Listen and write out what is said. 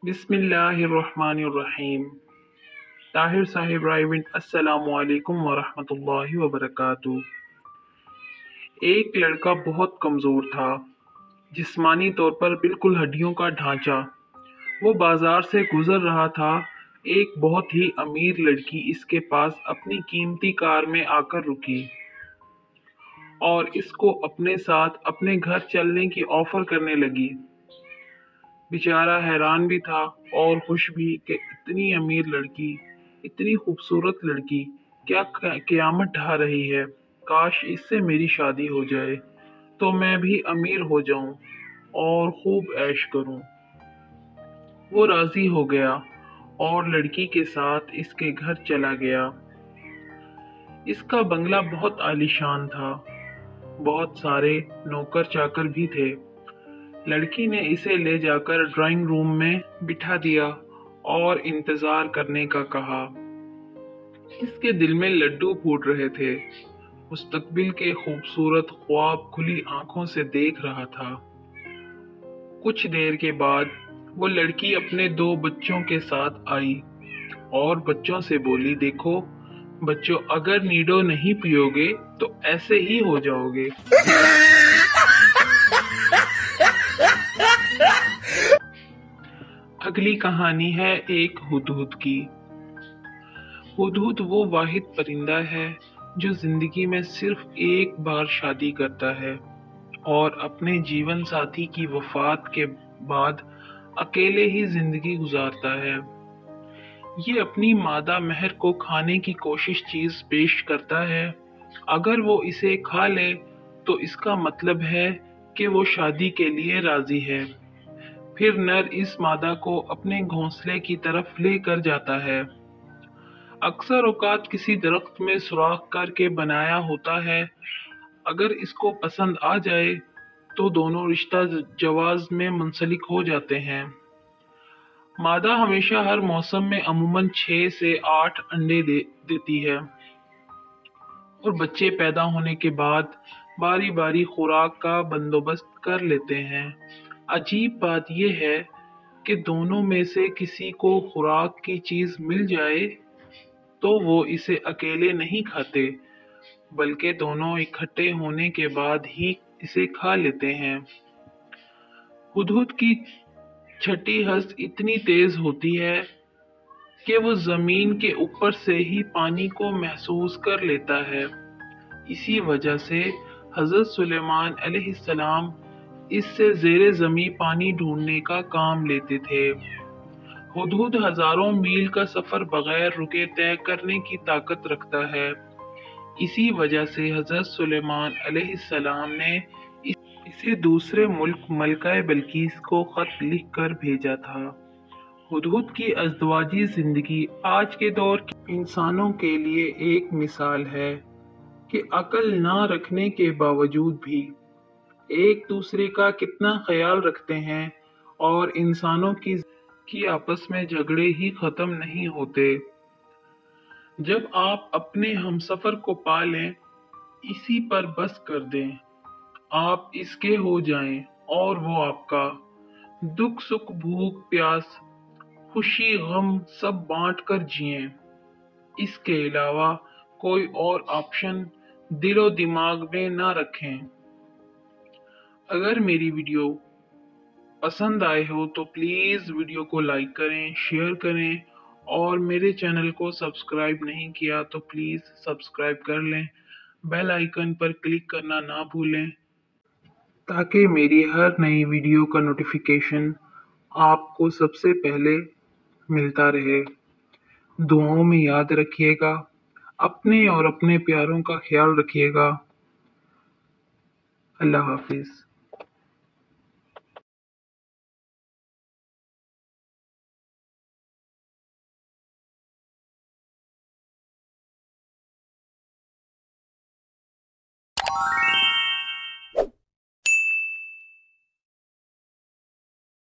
बिस्मिल्लाहिर्रहमानिर्रहीम। ताहिर साहिब राइविंड अस्सलामु अलैकुम वरहमतुल्लाहि वबरकातुह। एक लड़का बहुत कमजोर था, जिस्मानी तौर पर बिल्कुल हड्डियों का ढांचा। वो बाजार से गुजर रहा था। एक बहुत ही अमीर लड़की इसके पास अपनी कीमती कार में आकर रुकी और इसको अपने साथ अपने घर चलने की ऑफर करने लगी। बेचारा हैरान भी था और खुश भी कि इतनी अमीर लड़की, इतनी खूबसूरत लड़की क्या क़यामत ढा रही है। काश इससे मेरी शादी हो जाए तो मैं भी अमीर हो जाऊं और खूब ऐश करूं। वो राजी हो गया और लड़की के साथ इसके घर चला गया। इसका बंगला बहुत आलीशान था, बहुत सारे नौकर चाकर भी थे। लड़की ने इसे ले जाकर ड्राइंग रूम में बिठा दिया और इंतजार करने का कहा। इसके दिल में लड्डू फूट रहे थे। मुस्तकबिल के खूबसूरत ख्वाब खुली आंखों से देख रहा था। कुछ देर के बाद वो लड़की अपने 2 बच्चों के साथ आई और बच्चों से बोली, देखो बच्चों, अगर नीडो नहीं पियोगे तो ऐसे ही हो जाओगे। अगली कहानी है एक हुदहुद की। हुदहुद वो वाहिद परिंदा है जो जिंदगी में सिर्फ एक बार शादी करता है और अपने जीवन साथी की वफात के बाद अकेले ही जिंदगी गुजारता है। ये अपनी मादा महर को खाने की कोशिश चीज पेश करता है। अगर वो इसे खा ले तो इसका मतलब है कि वो शादी के लिए राजी है। फिर नर इस मादा को अपने घोंसले की तरफ लेकर जाता है। अक्सर औकात किसी दरख्त में सुराख करके बनाया होता है। अगर इसको पसंद आ जाए तो दोनों रिश्ता जवाज में मुंसलिक हो जाते हैं। मादा हमेशा हर मौसम में अमूमन 6 से 8 अंडे देती है और बच्चे पैदा होने के बाद बारी बारी खुराक का बंदोबस्त कर लेते हैं। अजीब बात यह है कि दोनों में से किसी को खुराक की चीज मिल जाए तो वो इसे अकेले नहीं खाते, बल्कि दोनों इकट्ठे होने के बाद ही इसे खा लेते हैं। हुदहुद की छठी हंस इतनी तेज होती है कि वो जमीन के ऊपर से ही पानी को महसूस कर लेता है। इसी वजह से हजरत सुलेमान अलैहिस्सलाम इससे ज़ेरे ज़मीं पानी ढूंढने का काम लेते थे। हुदहुद हजारों मील का सफर बगैर रुके तय करने की ताकत रखता है। इसी वजह से हजरत सुलेमान अलैहिस्सलाम ने इसे दूसरे मुल्क मलका बिल्किस को खत लिख कर भेजा था। हुदहुद की अज़दवाजी जिंदगी आज के दौर के इंसानों के लिए एक मिसाल है कि अकल ना रखने के बावजूद भी एक दूसरे का कितना ख्याल रखते हैं और इंसानों की आपस में झगड़े ही खत्म नहीं होते। जब आप अपने हमसफर को पा लें, इसी पर बस कर दें, आप इसके हो जाएं और वो आपका। दुख सुख भूख प्यास खुशी गम सब बांट कर जिएं। इसके अलावा कोई और ऑप्शन दिलो दिमाग में ना रखें। अगर मेरी वीडियो पसंद आए हो तो प्लीज़ वीडियो को लाइक करें, शेयर करें और मेरे चैनल को सब्सक्राइब नहीं किया तो प्लीज़ सब्सक्राइब कर लें। बेल आइकन पर क्लिक करना ना भूलें ताकि मेरी हर नई वीडियो का नोटिफिकेशन आपको सबसे पहले मिलता रहे। दुआओं में याद रखिएगा, अपने और अपने प्यारों का ख्याल रखिएगा। अल्लाह हाफिज़।